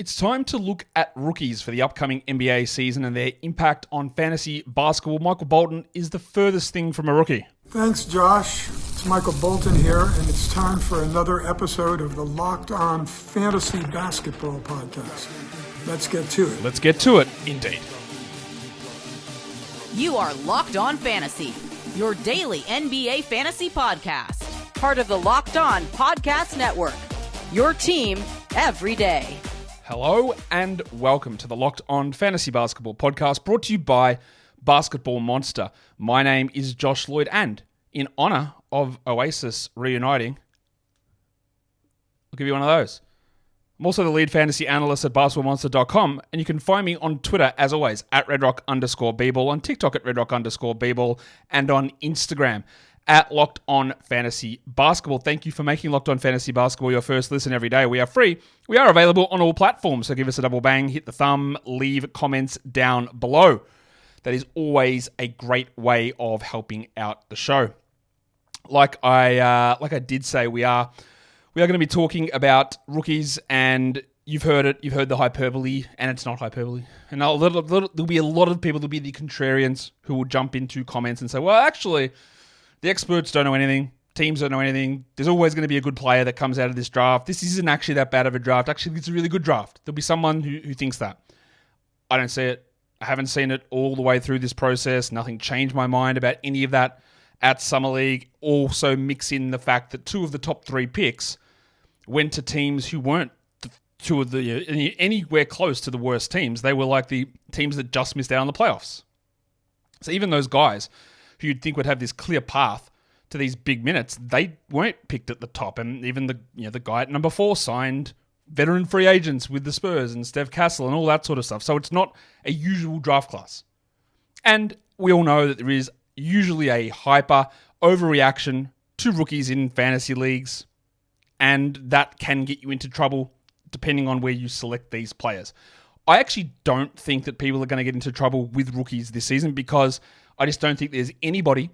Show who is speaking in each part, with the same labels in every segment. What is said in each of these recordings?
Speaker 1: It's time to look at rookies for the upcoming NBA season and their impact on fantasy basketball. Michael Bolton is the furthest thing from a rookie.
Speaker 2: Thanks, Josh. It's Michael Bolton here, and it's time for another episode of the Locked On Fantasy Basketball Podcast. Let's get to it.
Speaker 1: Let's get to it, indeed.
Speaker 3: You are Locked On Fantasy, your daily NBA fantasy podcast. Part of the Locked On Podcast Network, your team every day.
Speaker 1: Hello and welcome to the Locked On Fantasy Basketball Podcast, brought to you by Basketball Monster. My name is Josh Lloyd, and in honor of Oasis reuniting, I'll give you one of those. I'm also the lead fantasy analyst at basketballmonster.com, and you can find me on Twitter, as always, at redrock_bball, on TikTok at redrock_bball, and on Instagram at Locked On Fantasy Basketball. Thank you for making Locked On Fantasy Basketball your first listen every day. We are free. We are available on all platforms, so give us a double bang, hit the thumb, leave comments down below. That is always a great way of helping out the show. Like I did say, we are going to be talking about rookies, and you've heard it. You've heard the hyperbole, and it's not hyperbole. And there'll be a lot of people. There'll be the contrarians who will jump into comments and say, "Well, actually, the experts don't know anything. Teams don't know anything. There's always going to be a good player that comes out of this draft. This isn't actually that bad of a draft. Actually, it's a really good draft." There'll be someone who thinks that. I don't see it. I haven't seen it all the way through this process. Nothing changed my mind about any of that at Summer League. Also mix in the fact that two of the top three picks went to teams who weren't two of the anywhere close to the worst teams. They were like the teams that just missed out on the playoffs. So even those guys who you'd think would have this clear path to these big minutes, they weren't picked at the top. And even the guy at number 4 signed veteran free agents with the Spurs and Steph Castle and all that sort of stuff. So it's not a usual draft class. And we all know that there is usually a hyper overreaction to rookies in fantasy leagues, and that can get you into trouble depending on where you select these players. I actually don't think that people are going to get into trouble with rookies this season, because I just don't think there's anybody,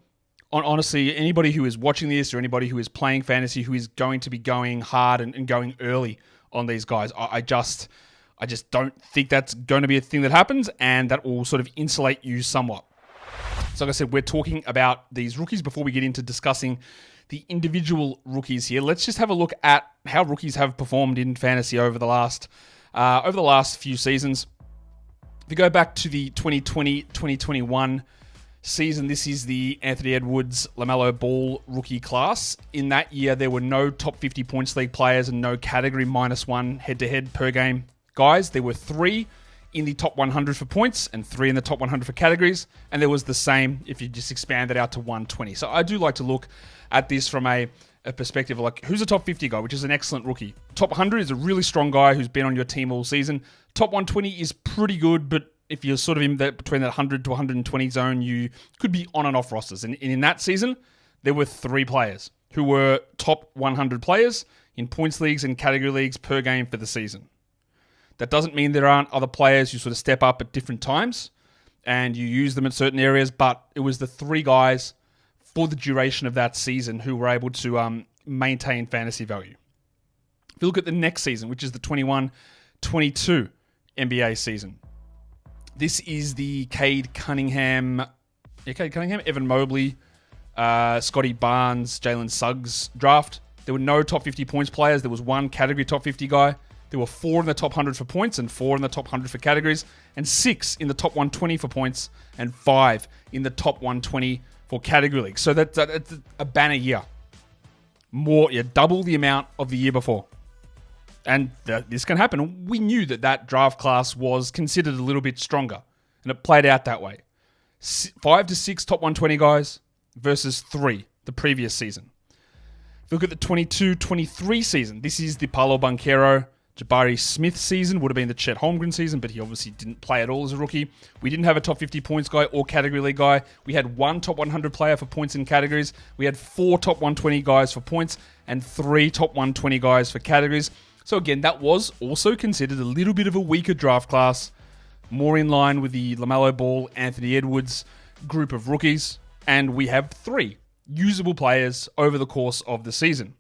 Speaker 1: honestly, anybody who is watching this or anybody who is playing fantasy who is going to be going hard and going early on these guys. I just don't think that's going to be a thing that happens, and that will sort of insulate you somewhat. So like I said, we're talking about these rookies. Before we get into discussing the individual rookies here, let's just have a look at how rookies have performed in fantasy over the last few seasons. If you go back to the 2020-2021 season, this is the Anthony Edwards LaMelo Ball rookie class. In that year, there were no top 50 points league players and no category -1 head-to-head per game guys. There were 3 in the top 100 for points and 3 in the top 100 for categories, and there was the same if you just expand it out to 120. So I do like to look at this from a perspective of like, who's a top 50 guy, which is an excellent rookie. Top 100 is a really strong guy who's been on your team all season. Top 120 is pretty good, but if you're sort of in between that 100 to 120 zone, you could be on and off rosters. And in that season, there were 3 players who were top 100 players in points leagues and category leagues per game for the season. That doesn't mean there aren't other players who sort of step up at different times and you use them in certain areas, but it was the 3 guys for the duration of that season who were able to maintain fantasy value. If you look at the next season, which is the 21-22 NBA season, this is the Cade Cunningham, Evan Mobley, Scotty Barnes, Jalen Suggs draft. There were no top 50 points players. There was 1 category top 50 guy. There were 4 in the top 100 for points and 4 in the top 100 for categories, and 6 in the top 120 for points and 5 in the top 120 for category leagues. So that's a banner year. Double the amount of the year before. And this can happen. We knew that draft class was considered a little bit stronger, and it played out that way. 5 to 6 top 120 guys versus 3 the previous season. If you look at the 22-23 season, this is the Paolo Banchero, Jabari Smith season. Would have been the Chet Holmgren season, but he obviously didn't play at all as a rookie. We didn't have a top 50 points guy or category league guy. We had 1 top 100 player for points in categories. We had 4 top 120 guys for points and 3 top 120 guys for categories. So again, that was also considered a little bit of a weaker draft class, more in line with the LaMelo Ball, Anthony Edwards group of rookies. And we have 3 usable players over the course of the season.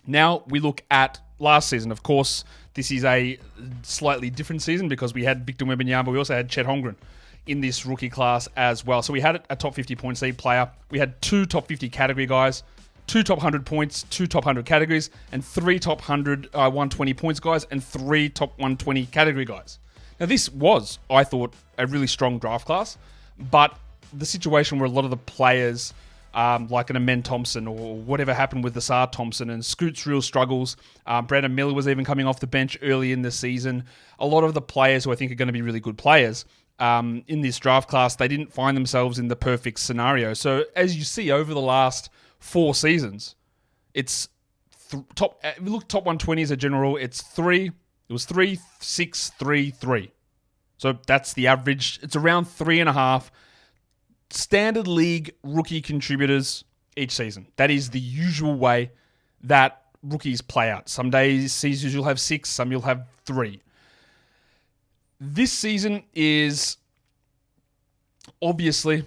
Speaker 1: Now we look at last season. Of course, this is a slightly different season because we had Victor Wembanyama, but we also had Chet Holmgren in this rookie class as well. So we had a top 50 points league player. We had 2 top 50 category guys, 2 top 100 points, 2 top 100 categories, and 3 top 120 points guys, and 3 top 120 category guys. Now, this was, I thought, a really strong draft class, but the situation where a lot of the players, like an Amen Thompson or whatever happened with the Sarr Thompson and Scoot's real struggles, Brandon Miller was even coming off the bench early in the season. A lot of the players who I think are going to be really good players in this draft class, they didn't find themselves in the perfect scenario. So as you see over the last 4 seasons, it's top 120 as a general, it was 3, 6, 3, 3. So that's the average. It's around 3.5 standard league rookie contributors each season. That is the usual way that rookies play out. Some seasons you'll have 6, some you'll have 3. This season is obviously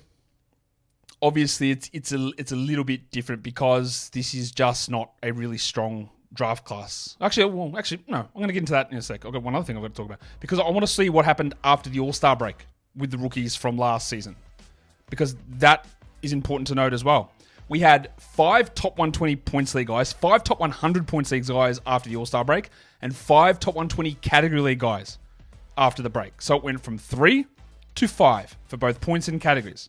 Speaker 1: it's a little bit different because this is just not a really strong draft class. Actually, no. I'm going to get into that in a sec. I've got one other thing I've got to talk about because I want to see what happened after the All-Star break with the rookies from last season because that is important to note as well. We had 5 top 120 points league guys, 5 top 100 points league guys after the All-Star break, and 5 top 120 category league guys after the break. So it went from 3 to 5 for both points and categories.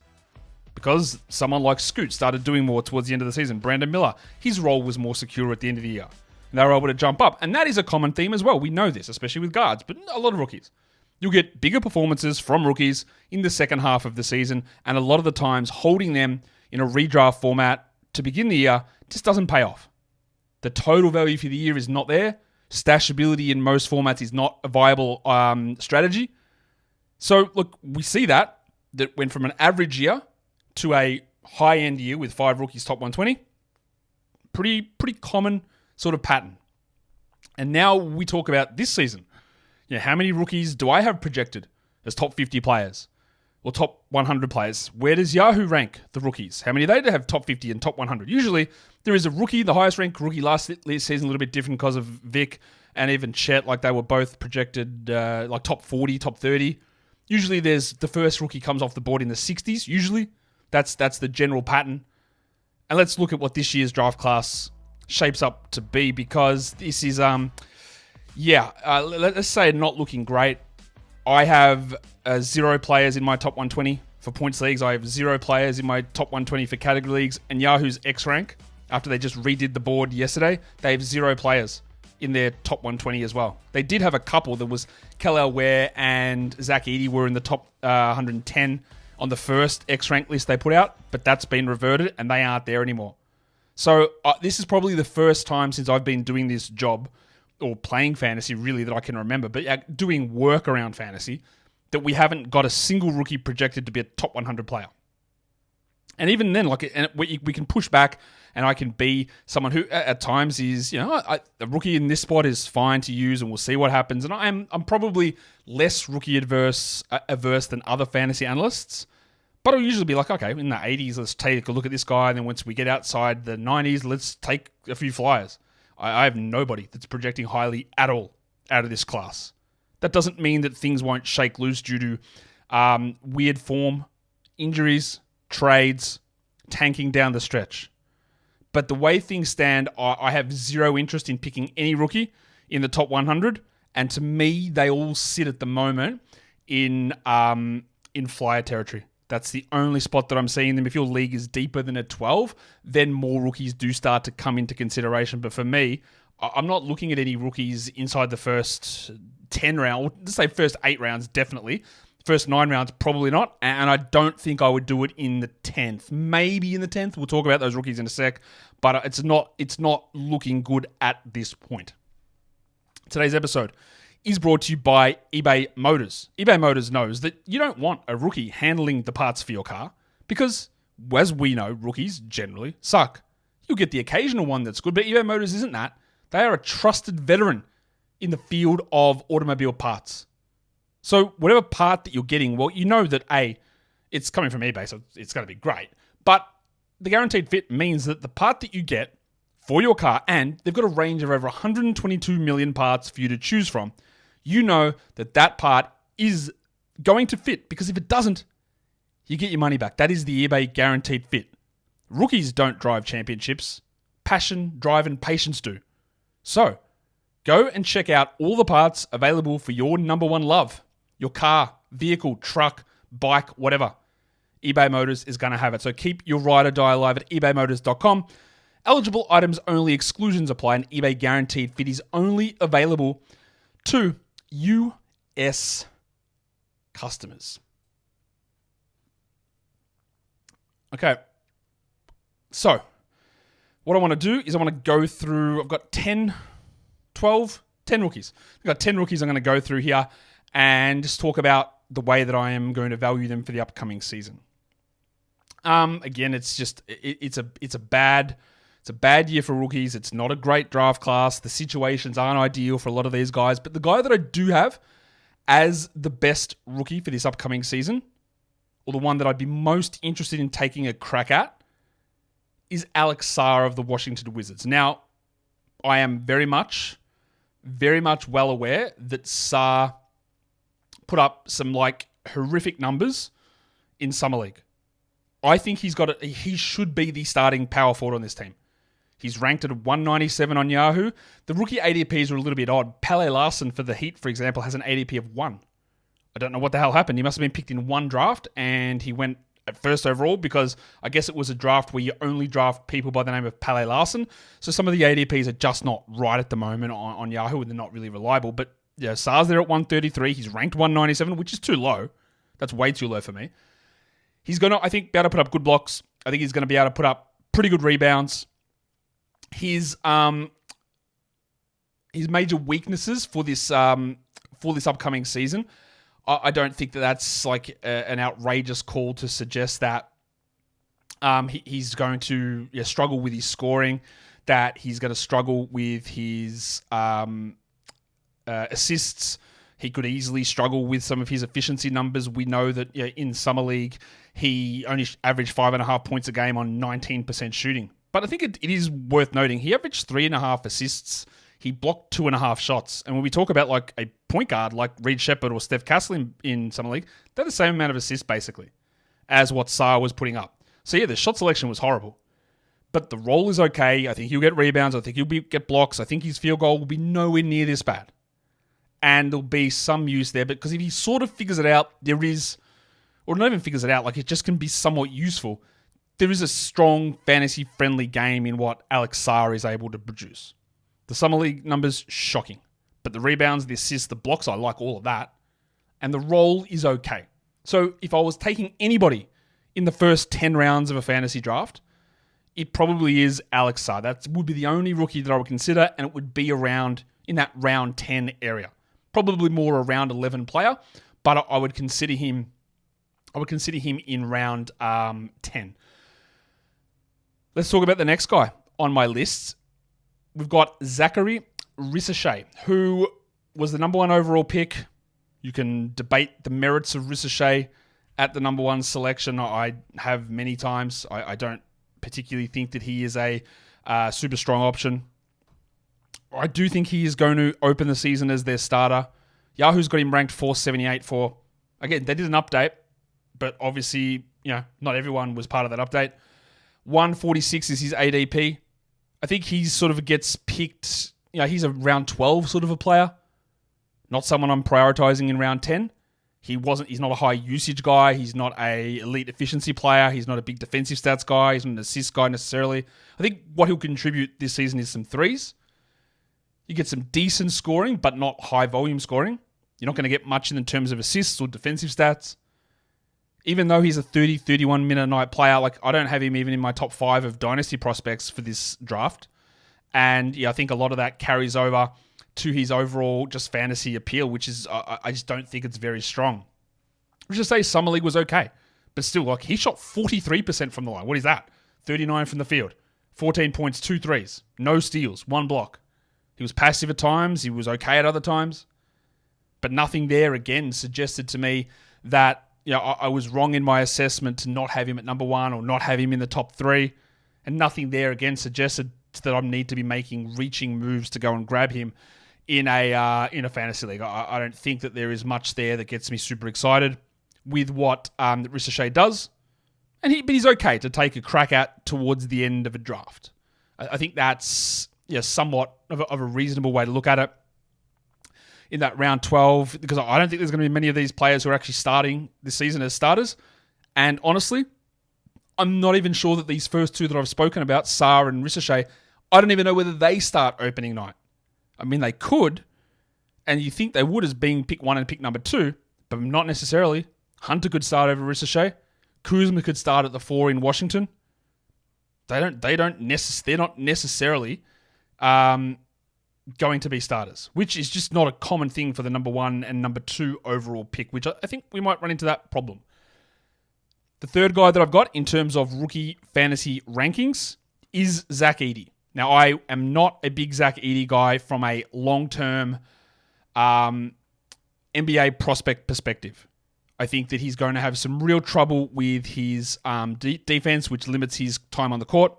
Speaker 1: Because someone like Scoot started doing more towards the end of the season. Brandon Miller, his role was more secure at the end of the year. And they were able to jump up. And that is a common theme as well. We know this, especially with guards, but a lot of rookies. You'll get bigger performances from rookies in the second half of the season. And a lot of the times, holding them in a redraft format to begin the year just doesn't pay off. The total value for the year is not there. Stashability in most formats is not a viable strategy. So, look, we see that went from an average year to a high-end year with 5 rookies top 120. Pretty common sort of pattern. And now we talk about this season. How many rookies do I have projected as top 50 players or top 100 players? Where does Yahoo rank the rookies? How many do they have top 50 and top 100? Usually, there is a rookie, the highest ranked rookie last season, a little bit different because of Vic and even Chet. Like they were both projected like top 40, top 30. Usually, there's the first rookie comes off the board in the 60s. Usually, that's the general pattern. And let's look at what this year's draft class shapes up to be because this is, let's say not looking great. I have 0 players in my top 120 for points leagues. I have 0 players in my top 120 for category leagues. And Yahoo's X rank, after they just redid the board yesterday, they have 0 players in their top 120 as well. They did have a couple. There was Kel'el, Ware, and Zaccharie Risacher were in the top 110 on the first X-rank list they put out, but that's been reverted and they aren't there anymore. So this is probably the first time since I've been doing this job or playing fantasy really that I can remember, but doing work around fantasy, that we haven't got a single rookie projected to be a top 100 player. And even then, we can push back and I can be someone who at times is, a rookie in this spot is fine to use and we'll see what happens. And I'm probably less rookie averse than other fantasy analysts. But I'll usually be like, okay, in the 80s, let's take a look at this guy. And then once we get outside the 90s, let's take a few flyers. I have nobody that's projecting highly at all out of this class. That doesn't mean that things won't shake loose due to weird form, injuries, trades, tanking down the stretch. But the way things stand, I have 0 interest in picking any rookie in the top 100. And to me, they all sit at the moment in flyer territory. That's the only spot that I'm seeing them. If your league is deeper than a 12, then more rookies do start to come into consideration. But for me, I'm not looking at any rookies inside the first 10 rounds. Let's say first 8 rounds, definitely. First 9 rounds, probably not. And I don't think I would do it in the 10th. Maybe in the 10th. We'll talk about those rookies in a sec. But it's not looking good at this point. Today's episode is brought to you by eBay Motors. eBay Motors knows that you don't want a rookie handling the parts for your car because, as we know, rookies generally suck. You'll get the occasional one that's good, but eBay Motors isn't that. They are a trusted veteran in the field of automobile parts. So whatever part that you're getting, well, you know that A, it's coming from eBay, so it's going to be great. But the guaranteed fit means that the part that you get for your car, and they've got a range of over 122 million parts for you to choose from, you know that that part is going to fit, because if it doesn't, you get your money back. That is the eBay guaranteed fit. Rookies don't drive championships. Passion, drive, and patience do. So, go and check out all the parts available for your number one love. Your car, vehicle, truck, bike, whatever. eBay Motors is going to have it. So keep your ride or die alive at ebaymotors.com. Eligible items only, exclusions apply, and eBay guaranteed fit is only available to US customers. Okay. So, what I want to do is I want to go through, I've got 10 rookies. I've got 10 rookies I'm going to go through here and just talk about the way that I am going to value them for the upcoming season. Again, it's just, it's a bad year for rookies. It's not a great draft class. The situations aren't ideal for a lot of these guys, but the guy that I do have as the best rookie for this upcoming season, or the one that I'd be most interested in taking a crack at, is Alex Sarr of the Washington Wizards. Now, I am very much well aware that Sarr put up some horrific numbers in Summer League. I think he should be the starting power forward on this team. He's ranked at 197 on Yahoo. The rookie ADPs are a little bit odd. Pele Larson for the Heat, for example, has an ADP of 1. I don't know what the hell happened. He must have been picked in one draft, and he went at first overall, because I guess it was a draft where you only draft people by the name of Pele Larson. So some of the ADPs are just not right at the moment on Yahoo, and they're not really reliable. But yeah, Sarr's there at 133. He's ranked 197, which is too low. That's way too low for me. He's going to, I think, be able to put up good blocks. I think he's going to be able to put up pretty good rebounds. His major weaknesses for this upcoming season, I don't think that that's an outrageous call to suggest that he's going to struggle with his scoring, that he's going to struggle with his assists. He could easily struggle with some of his efficiency numbers. We know that in Summer League, he only averaged 5.5 points a game on 19% shooting. But I think it is worth noting, he averaged 3.5 assists. He blocked 2.5 shots. And when we talk about a point guard like Reed Sheppard or Steph Castle in Summer League, they're the same amount of assists, basically, as what Sarr was putting up. So yeah, the shot selection was horrible. But the role is okay. I think he'll get rebounds. I think he'll get blocks. I think his field goal will be nowhere near this bad. And there'll be some use there. Because if he sort of figures it out, there is, or not even figures it out, it just can be somewhat useful. There is a strong fantasy-friendly game in what Alex Sarr is able to produce. The Summer League numbers, shocking. But the rebounds, the assists, the blocks, I like all of that. And the role is okay. So if I was taking anybody in the first 10 rounds of a fantasy draft, it probably is Alex Sarr. That would be the only rookie that I would consider, and it would be around in that round 10 area. Probably more a round 11 player, but I would consider him in round 10. Let's talk about the next guy on my list. We've got Zaccharie Risacher, who was the number 1 overall pick. You can debate the merits of Risacher at the number 1 selection. I have many times. I don't particularly think that he is a super strong option. I do think he is going to open the season as their starter. Yahoo's got him ranked 478 for... Again, they did an update, but obviously, not everyone was part of that update. 146 is his ADP. I think he sort of gets picked... he's a round 12 sort of a player. Not someone I'm prioritizing in round 10. He's not a high usage guy. He's not a elite efficiency player. He's not a big defensive stats guy. He's not an assist guy necessarily. I think what he'll contribute this season is some threes. You get some decent scoring, but not high volume scoring. You're not going to get much in terms of assists or defensive stats. Even though he's a 30, 31 minute a night player, I don't have him even in my top 5 of dynasty prospects for this draft. And I think a lot of that carries over to his overall just fantasy appeal, which is, I just don't think it's very strong. We should say Summer League was okay, but still, he shot 43% from the line. What is that? 39 from the field, 14 points, 2 threes, no steals, 1 block. He was passive at times. He was okay at other times. But nothing there, again, suggested to me that I was wrong in my assessment to not have him at number 1 or not have him in the top 3. And nothing there, again, suggested that I need to be making reaching moves to go and grab him in a fantasy league. I don't think that there is much there that gets me super excited with what Risacher does. But he's okay to take a crack at towards the end of a draft. I think that's somewhat of a reasonable way to look at it in that round 12, because I don't think there's going to be many of these players who are actually starting this season as starters. And honestly, I'm not even sure that these first two that I've spoken about, Sarr and Risacher, I don't even know whether they start opening night. I mean, they could, and you think they would as being pick 1 and pick number 2, but not necessarily. Hunter could start over Risacher. Kuzma could start at the 4 in Washington. They're not necessarily going to be starters, which is just not a common thing for the number 1 and number 2 overall pick, which I think we might run into that problem. The third guy that I've got in terms of rookie fantasy rankings is Zach Edey. Now, I am not a big Zach Edey guy from a long-term NBA prospect perspective. I think that he's going to have some real trouble with his defense, which limits his time on the court.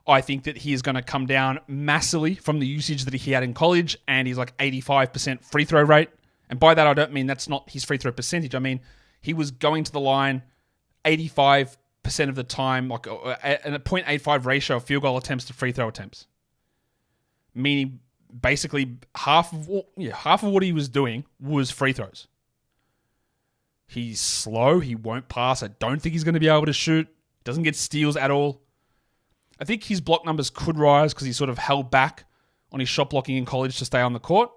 Speaker 1: I think that he is going to come down massively from the usage that he had in college, and he's like 85% free throw rate. And by that, I don't mean that's not his free throw percentage. I mean, he was going to the line 85% of the time, like a 0.85 ratio of field goal attempts to free throw attempts. Meaning, basically, half of what he was doing was free throws. He's slow. He won't pass. I don't think he's going to be able to shoot. Doesn't get steals at all. I think his block numbers could rise because he sort of held back on his shot blocking in college to stay on the court.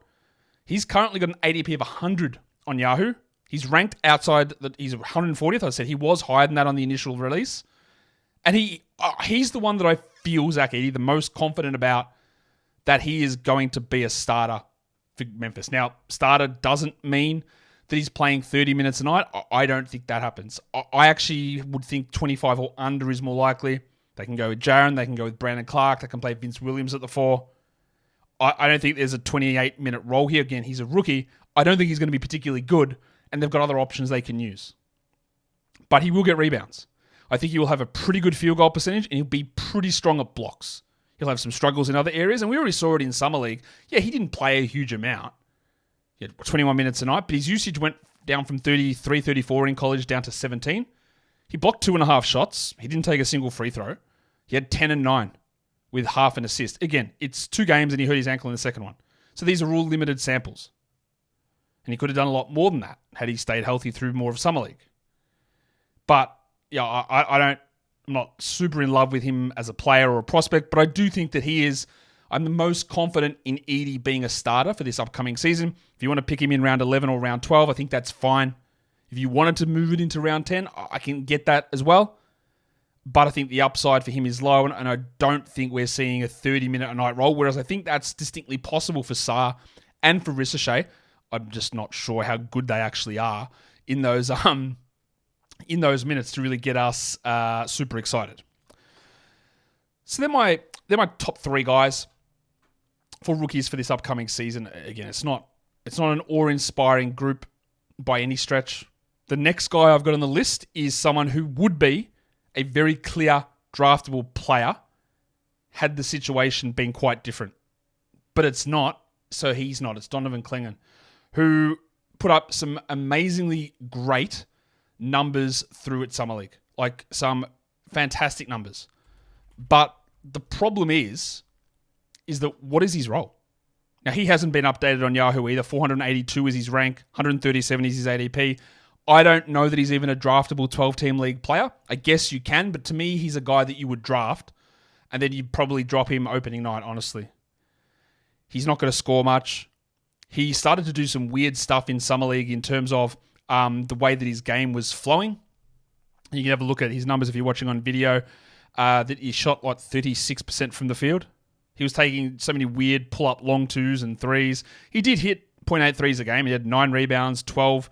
Speaker 1: He's currently got an ADP of 100 on Yahoo. He's ranked outside that. He's 140th. I said he was higher than that on the initial release. And he's the one that I feel, Zach Edey, the most confident about that he is going to be a starter for Memphis. Now, starter doesn't mean that he's playing 30 minutes a night. I don't think that happens. I actually would think 25 or under is more likely. They can go with Jaren. They can go with Brandon Clark. They can play Vince Williams at the 4. I don't think there's a 28-minute role here. Again, he's a rookie. I don't think he's going to be particularly good, and they've got other options they can use. But he will get rebounds. I think he will have a pretty good field goal percentage, and he'll be pretty strong at blocks. He'll have some struggles in other areas, and we already saw it in Summer League. Yeah, he didn't play a huge amount. He had 21 minutes a night, but his usage went down from 33, 34 in college down to 17. He blocked 2.5 shots. He didn't take a single free throw. He had 10 and 9 with half an assist. Again, it's 2 games and he hurt his ankle in the second one. So these are all limited samples. And he could have done a lot more than that had he stayed healthy through more of Summer League. But yeah, I'm not super in love with him as a player or a prospect, but I do think that I'm the most confident in Edey being a starter for this upcoming season. If you want to pick him in round 11 or round 12, I think that's fine. If you wanted to move it into round 10, I can get that as well. But I think the upside for him is low, and I don't think we're seeing a 30-minute a night role, whereas I think that's distinctly possible for Sarr and for Risacher. I'm just not sure how good they actually are in those minutes to really get us super excited. So they're my top 3 guys for rookies for this upcoming season. Again, it's not an awe-inspiring group by any stretch. The next guy I've got on the list is someone who would be a very clear draftable player had the situation been quite different. But it's not, so he's not. It's Donovan Clingan, who put up some amazingly great numbers through at Summer League. Like some fantastic numbers. But the problem is that what is his role? Now, he hasn't been updated on Yahoo either. 482 is his rank. 137 is his ADP. I don't know that he's even a draftable 12-team league player. I guess you can, but to me, he's a guy that you would draft, and then you'd probably drop him opening night, honestly. He's not going to score much. He started to do some weird stuff in Summer League in terms of the way that his game was flowing. You can have a look at his numbers if you're watching on video, that he shot like 36% from the field. He was taking so many weird pull-up long 2s and 3s. He did hit 0.8 threes a game. He had 9 rebounds, 9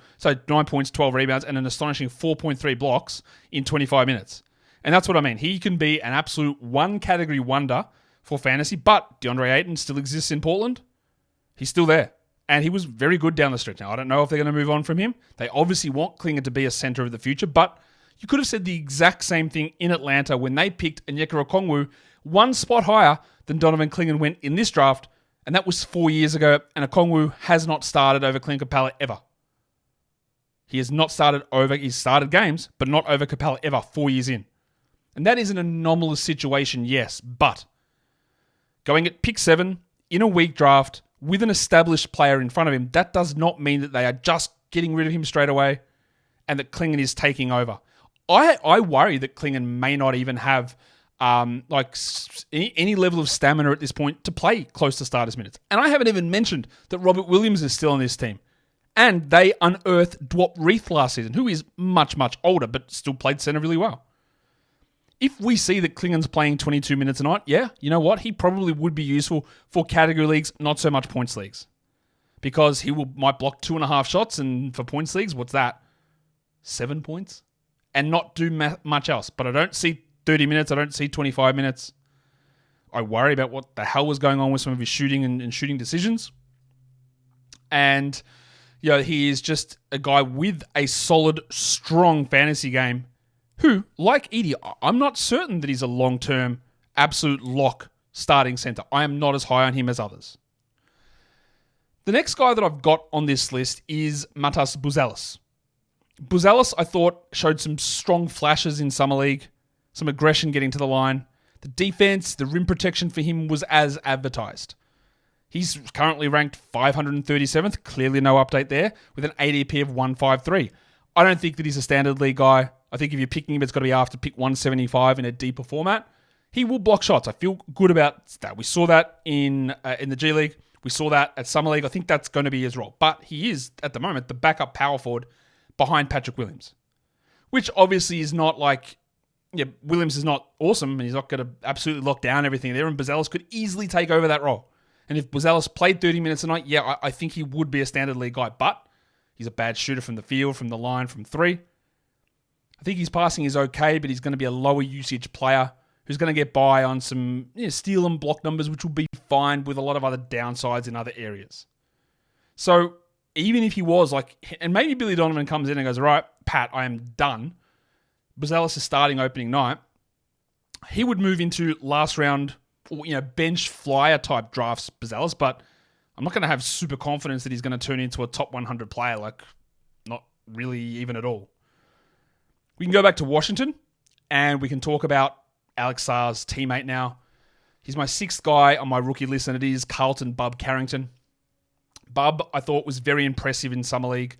Speaker 1: points, 12 rebounds, and an astonishing 4.3 blocks in 25 minutes. And that's what I mean. He can be an absolute one-category wonder for fantasy, but DeAndre Ayton still exists in Portland. He's still there. And he was very good down the stretch. Now, I don't know if they're going to move on from him. They obviously want Clingan to be a center of the future, but you could have said the exact same thing in Atlanta when they picked Onyeka Okongwu one spot higher than Donovan Clingan went in this draft, and that was 4 years ago, and Okongwu has not started over Clint Capella ever. He has not started over, he's started games, but not over Capella ever 4 years in. And that is an anomalous situation, yes, but going at pick 7 in a weak draft with an established player in front of him, that does not mean that they are just getting rid of him straight away and that Clingan is taking over. I worry that Clingan may not even have any level of stamina at this point to play close to starters minutes. And I haven't even mentioned that Robert Williams is still on this team. And they unearthed Dwop Reith last season, who is much, much older, but still played centre really well. If we see that Clingan's playing 22 minutes a night, yeah, you know what? He probably would be useful for category leagues, not so much points leagues. Because he might block 2.5 shots, and for points leagues, what's that? 7 points? And not do much else. But I don't see 30 minutes. I don't see 25 minutes. I worry about what the hell was going on with some of his shooting and shooting decisions. And, he is just a guy with a solid, strong fantasy game who, like Edey, I'm not certain that he's a long-term, absolute lock starting center. I am not as high on him as others. The next guy that I've got on this list is Matas Buzelis. Buzelis, I thought, showed some strong flashes in Summer League, some aggression getting to the line. The defense, the rim protection for him was as advertised. He's currently ranked 537th, clearly no update there, with an ADP of 153. I don't think that he's a standard league guy. I think if you're picking him, it's got to be after pick 175 in a deeper format. He will block shots. I feel good about that. We saw that in the G League. We saw that at Summer League. I think that's going to be his role. But he is, at the moment, the backup power forward behind Patrick Williams, which obviously is not like, Williams is not awesome and he's not going to absolutely lock down everything there, and Buzelis could easily take over that role. And if Buzelis played 30 minutes a night, I think he would be a standard league guy, but he's a bad shooter from the field, from the line, from three. I think his passing is okay, but he's going to be a lower usage player who's going to get by on some steal and block numbers, which will be fine with a lot of other downsides in other areas. So even if he was and maybe Billy Donovan comes in and goes, all right, Pat, I am done. Buzelis is starting opening night. He would move into last round, bench flyer type drafts, Buzelis, but I'm not going to have super confidence that he's going to turn into a top 100 player, not really even at all. We can go back to Washington and we can talk about Alex Sarr's teammate now. He's my 6th guy on my rookie list, and it is Carlton Bub Carrington. Bub, I thought, was very impressive in Summer League.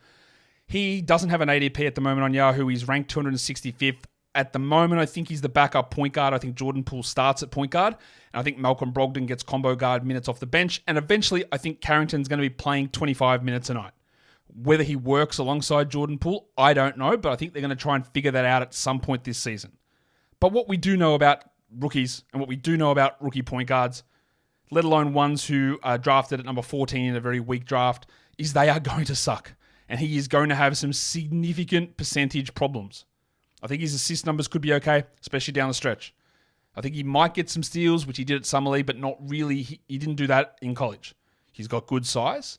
Speaker 1: He doesn't have an ADP at the moment on Yahoo. He's ranked 265th. At the moment, I think he's the backup point guard. I think Jordan Poole starts at point guard. And I think Malcolm Brogdon gets combo guard minutes off the bench. And eventually, I think Carrington's going to be playing 25 minutes a night. Whether he works alongside Jordan Poole, I don't know. But I think they're going to try and figure that out at some point this season. But what we do know about rookies and what we do know about rookie point guards, let alone ones who are drafted at number 14 in a very weak draft, is they are going to suck. And he is going to have some significant percentage problems. I think his assist numbers could be okay, especially down the stretch. I think he might get some steals, which he did at Summer League, but not really. He didn't do that in college. He's got good size.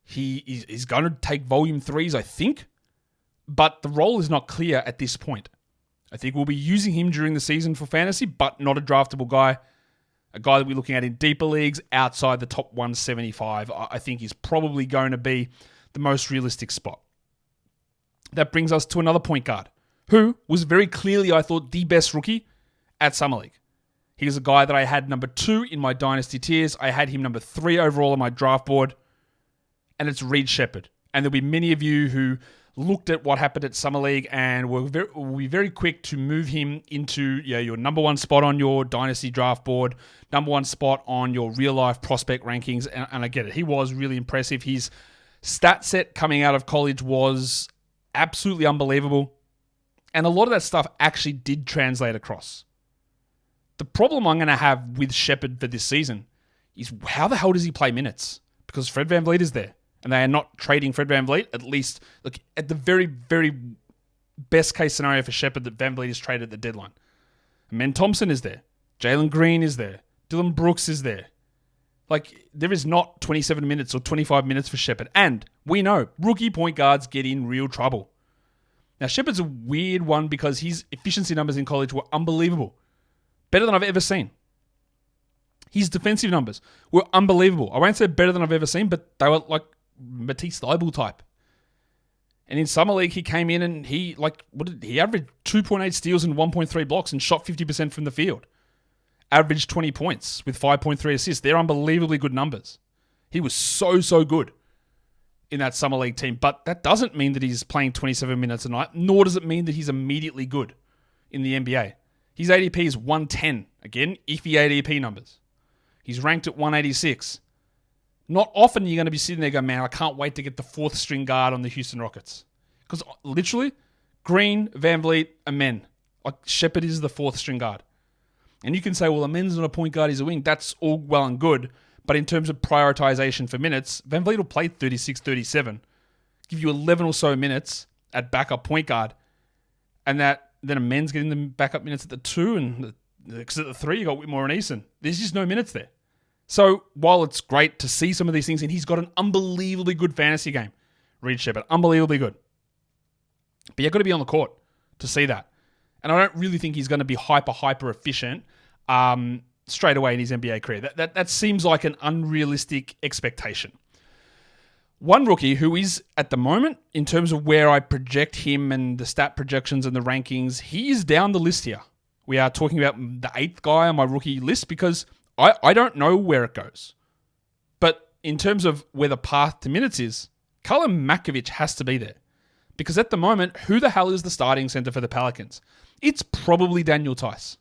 Speaker 1: He's going to take volume threes, I think. But the role is not clear at this point. I think we'll be using him during the season for fantasy, but not a draftable guy. A guy that we're looking at in deeper leagues outside the top 175, I think is probably going to be the most realistic spot. That brings us to another point guard, who was very clearly, I thought, the best rookie at Summer League. He was a guy that I had number 2 in my dynasty tiers. I had him number 3 overall on my draft board, and it's Reed Sheppard. And there'll be many of you who looked at what happened at Summer League and will be very quick to move him into your number 1 spot on your dynasty draft board, number 1 spot on your real-life prospect rankings, and I get it. He was really impressive. His stat set coming out of college was absolutely unbelievable, and a lot of that stuff actually did translate across. The problem I'm going to have with Sheppard for this season is how the hell does he play minutes? Because Fred VanVleet is there. And they are not trading Fred VanVleet, at least at the very, very best case scenario for Sheppard that VanVleet is traded at the deadline. Men Thompson is there. Jalen Green is there. Dylan Brooks is there. There is not 27 minutes or 25 minutes for Sheppard. And we know rookie point guards get in real trouble. Now, Sheppard's a weird one because his efficiency numbers in college were unbelievable. Better than I've ever seen. His defensive numbers were unbelievable. I won't say better than I've ever seen, but they were like Matisse Thybulle type. And in Summer League, he came in and he averaged 2.8 steals and 1.3 blocks and shot 50% from the field. Averaged 20 points with 5.3 assists. They're unbelievably good numbers. He was so good in that Summer League team. But that doesn't mean that he's playing 27 minutes a night, nor does it mean that he's immediately good in the NBA. His ADP is 110. Again, iffy ADP numbers. He's ranked at 186. Not often you're going to be sitting there going, man, I can't wait to get the fourth string guard on the Houston Rockets. Because literally, Green, Van Vliet, Amen. Like Sheppard is the fourth string guard. And you can say, well, Amen's not a point guard, he's a wing. That's all well and good. But in terms of prioritization for minutes, Van Vliet will play 36, 37. Give you 11 or so minutes at backup point guard. And then Amen's getting the backup minutes at the 2. And because at the 3, you got Whitmore and Eason. There's just no minutes there. So while it's great to see some of these things, and he's got an unbelievably good fantasy game, Reed Sheppard, unbelievably good. But you've got to be on the court to see that. And I don't really think he's going to be hyper efficient straight away in his NBA career. That seems like an unrealistic expectation. One rookie who is, at the moment, in terms of where I project him and the stat projections and the rankings, he is down the list here. We are talking about the 8th guy on my rookie list because I don't know where it goes. But in terms of where the path to minutes is, Karlo Matkovic has to be there. Because at the moment, who the hell is the starting center for the Pelicans? It's probably Daniel Tice.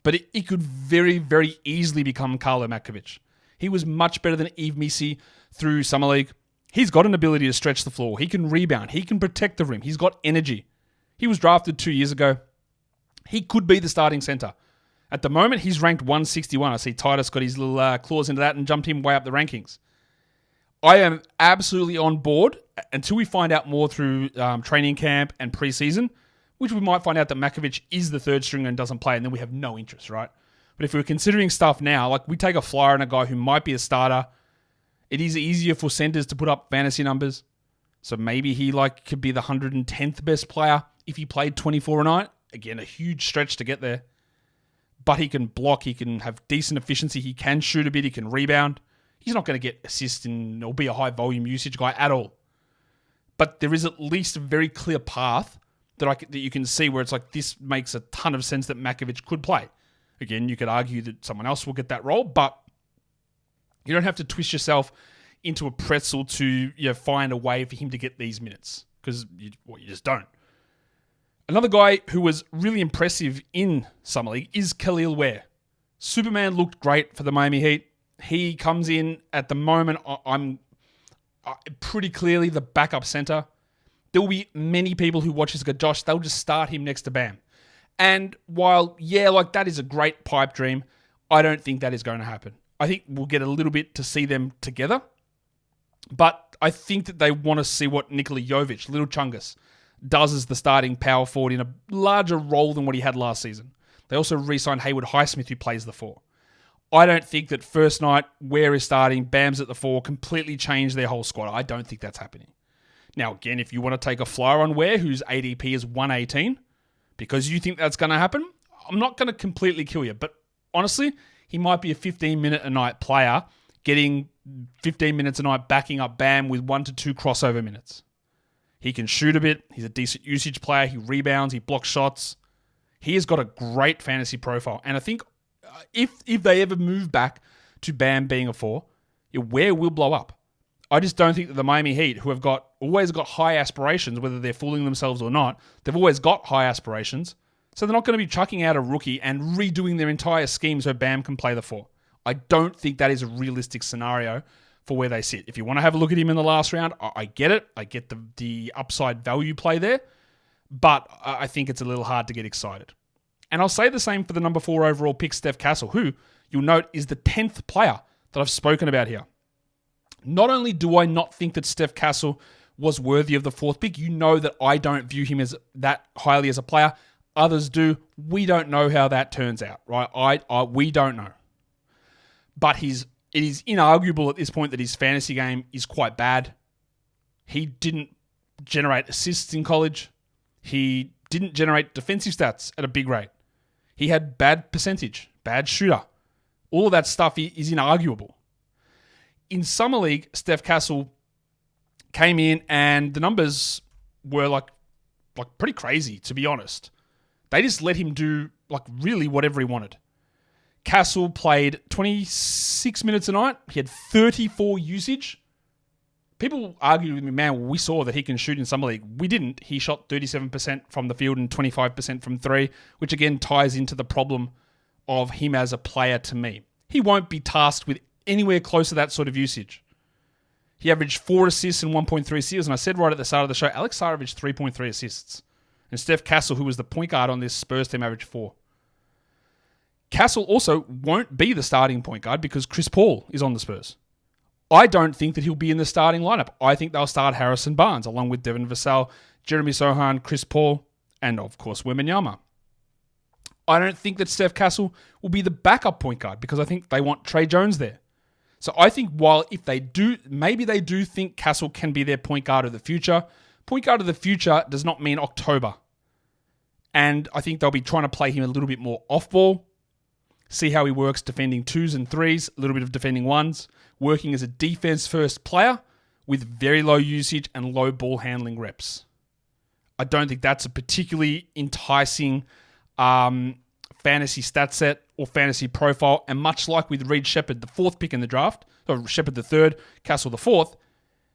Speaker 1: But it could very, very easily become Karlo Matkovic. He was much better than Yves Missi through Summer League. He's got an ability to stretch the floor. He can rebound. He can protect the rim. He's got energy. He was drafted 2 years ago. He could be the starting center. At the moment, he's ranked 161. I see Titus got his little claws into that and jumped him way up the rankings. I am absolutely on board until we find out more through training camp and preseason, which we might find out that Matkovic is the third stringer and doesn't play, and then we have no interest, right? But if we're considering stuff now, like we take a flyer on a guy who might be a starter, it is easier for centers to put up fantasy numbers. So maybe he could be the 110th best player if he played 24 a night. Again, a huge stretch to get there. But he can block, he can have decent efficiency, he can shoot a bit, he can rebound. He's not going to get assists or be a high volume usage guy at all. But there is at least a very clear path that you can see where it's like this makes a ton of sense that Matkovic could play. Again, you could argue that someone else will get that role, but you don't have to twist yourself into a pretzel to find a way for him to get these minutes because you just don't. Another guy who was really impressive in Summer League is Kel'el Ware. Superman looked great for the Miami Heat. He comes in at the moment, I'm pretty clearly the backup center. There will be many people who watch this go, Josh, they'll just start him next to Bam. And while, that is a great pipe dream, I don't think that is going to happen. I think we'll get a little bit to see them together. But I think that they want to see what Nikola Jovic, Little Chungus, does as the starting power forward in a larger role than what he had last season. They also re-signed Haywood Highsmith, who plays the 4. I don't think that first night, Ware is starting, Bam's at the 4, completely changed their whole squad. I don't think that's happening. Now, again, if you want to take a flyer on Ware, whose ADP is 118, because you think that's going to happen, I'm not going to completely kill you. But honestly, he might be a 15-minute-a-night player, getting 15 minutes a night backing up Bam with 1 to 2 crossover minutes. He can shoot a bit. He's a decent usage player. He rebounds. He blocks shots. He has got a great fantasy profile. And I think if they ever move back to Bam being a 4, Ware will blow up. I just don't think that the Miami Heat, who have always got high aspirations, whether they're fooling themselves or not, they've always got high aspirations. So they're not going to be chucking out a rookie and redoing their entire scheme so Bam can play the 4. I don't think that is a realistic scenario for where they sit. If you want to have a look at him in the last round, I get it. I get the upside value play there. But I think it's a little hard to get excited. And I'll say the same for the number 4 overall pick, Steph Castle, who, you'll note, is the 10th player that I've spoken about here. Not only do I not think that Steph Castle was worthy of the 4th pick, you know that I don't view him as that highly as a player. Others do. We don't know how that turns out, right? We don't know. But it is inarguable at this point that his fantasy game is quite bad. He didn't generate assists in college. He didn't generate defensive stats at a big rate. He had bad percentage, bad shooter. All of that stuff is inarguable. In Summer League, Steph Castle came in and the numbers were like pretty crazy, to be honest. They just let him do really whatever he wanted. Castle played 26 minutes a night. He had 34 usage. People argued with me, man, we saw that he can shoot in Summer League. We didn't. He shot 37% from the field and 25% from three, which again ties into the problem of him as a player to me. He won't be tasked with anywhere close to that sort of usage. He averaged 4 assists and 1.3 steals, and I said right at the start of the show, Alex Sarr averaged 3.3 assists. And Steph Castle, who was the point guard on this Spurs team, averaged 4. Castle also won't be the starting point guard because Chris Paul is on the Spurs. I don't think that he'll be in the starting lineup. I think they'll start Harrison Barnes along with Devin Vassell, Jeremy Sohan, Chris Paul, and of course Wembanyama. I don't think that Steph Castle will be the backup point guard because I think they want Trey Jones there. So I think maybe they do think Castle can be their point guard of the future. Point guard of the future does not mean October. And I think they'll be trying to play him a little bit more off-ball, see how he works defending 2s and 3s, a little bit of defending 1s, working as a defense-first player with very low usage and low ball handling reps. I don't think that's a particularly enticing fantasy stat set or fantasy profile. And much like with Reed Sheppard, the 4th pick in the draft, or Sheppard the 3rd, Castle the 4th,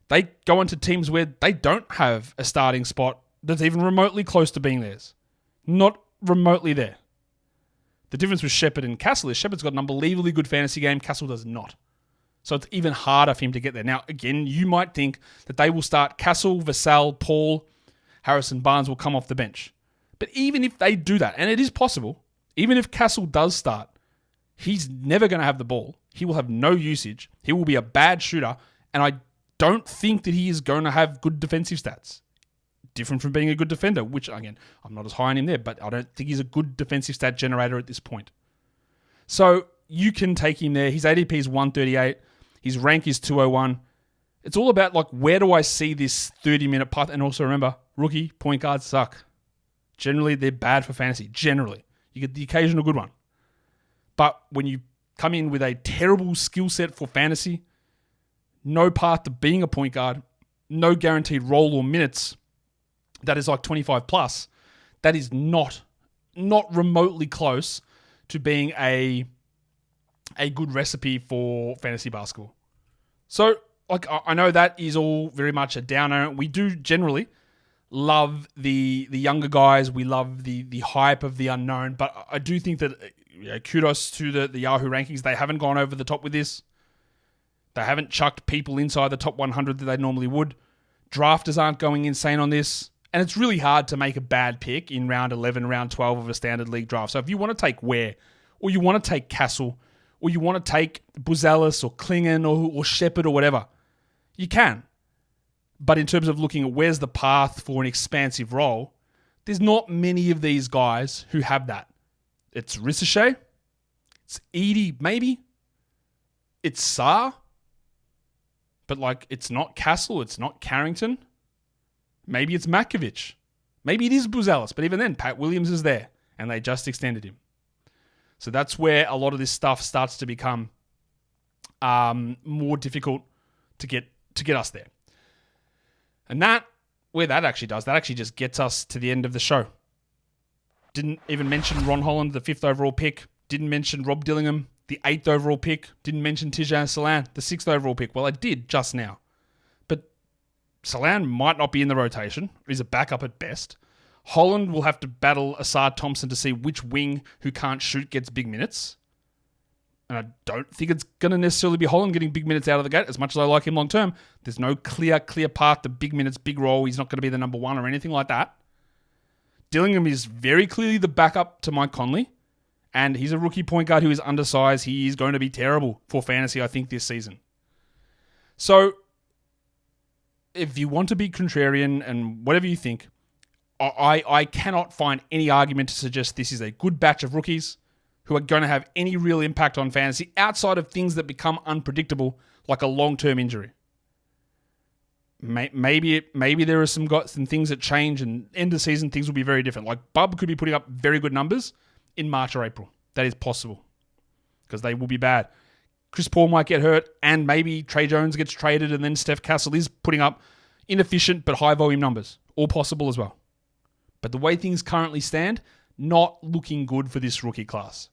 Speaker 1: they go into teams where they don't have a starting spot that's even remotely close to being theirs. Not remotely there. The difference with Sheppard and Castle is Sheppard's got an unbelievably good fantasy game. Castle does not. So it's even harder for him to get there. Now, again, you might think that they will start Castle, Vassell, Paul, Harrison Barnes will come off the bench. But even if they do that, and it is possible, even if Castle does start, he's never going to have the ball. He will have no usage. He will be a bad shooter. And I don't think that he is going to have good defensive stats. Different from being a good defender, which, again, I'm not as high on him there, but I don't think he's a good defensive stat generator at this point. So you can take him there. His ADP is 138. His rank is 201. It's all about, where do I see this 30-minute path? And also remember, rookie point guards suck. Generally, they're bad for fantasy. Generally. You get the occasional good one. But when you come in with a terrible skill set for fantasy, no path to being a point guard, no guaranteed role or minutes, that is 25 plus, that is not remotely close to being a good recipe for fantasy basketball. So, I know that is all very much a downer. We do generally love the younger guys. We love the hype of the unknown. But I do think that kudos to the Yahoo rankings. They haven't gone over the top with this. They haven't chucked people inside the top 100 that they normally would. Drafters aren't going insane on this. And it's really hard to make a bad pick in round 11, round 12 of a standard league draft. So if you want to take Ware, or you want to take Castle, or you want to take Buzelis or Clingan or Sheppard or whatever, you can. But in terms of looking at where's the path for an expansive role, there's not many of these guys who have that. It's Risacher, it's Edey, maybe. It's Sarr, but it's not Castle, it's not Carrington. Maybe it's Matkovic. Maybe it is Buzelis, but even then, Pat Williams is there, and they just extended him. So that's where a lot of this stuff starts to become more difficult to get us there. And that actually just gets us to the end of the show. Didn't even mention Ron Holland, the 5th overall pick. Didn't mention Rob Dillingham, the 8th overall pick. Didn't mention Tijan Salan, the 6th overall pick. Well, I did just now. But Salan might not be in the rotation. He's a backup at best. Holland will have to battle Asad Thompson to see which wing who can't shoot gets big minutes. And I don't think it's going to necessarily be Holland getting big minutes out of the gate. As much as I like him long term, there's no clear path to big minutes, big role. He's not going to be the number 1 or anything like that. Dillingham is very clearly the backup to Mike Conley. And he's a rookie point guard who is undersized. He is going to be terrible for fantasy, I think, this season. So, if you want to be contrarian and whatever you think, I cannot find any argument to suggest this is a good batch of rookies who are going to have any real impact on fantasy outside of things that become unpredictable, like a long-term injury. Maybe there are some things that change, and end of season things will be very different. Like Bub could be putting up very good numbers in March or April. That is possible. because they will be bad. Chris Paul might get hurt, and maybe Trey Jones gets traded, and then Steph Castle is putting up inefficient but high-volume numbers. All possible as well. But the way things currently stand, not looking good for this rookie class.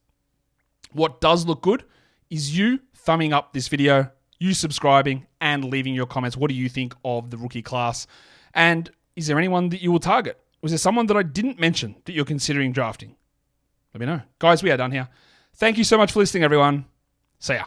Speaker 1: What does look good is you thumbing up this video, you subscribing, and leaving your comments. What do you think of the rookie class? And is there anyone that you will target? Was there someone that I didn't mention that you're considering drafting? Let me know. Guys, we are done here. Thank you so much for listening, everyone. See ya.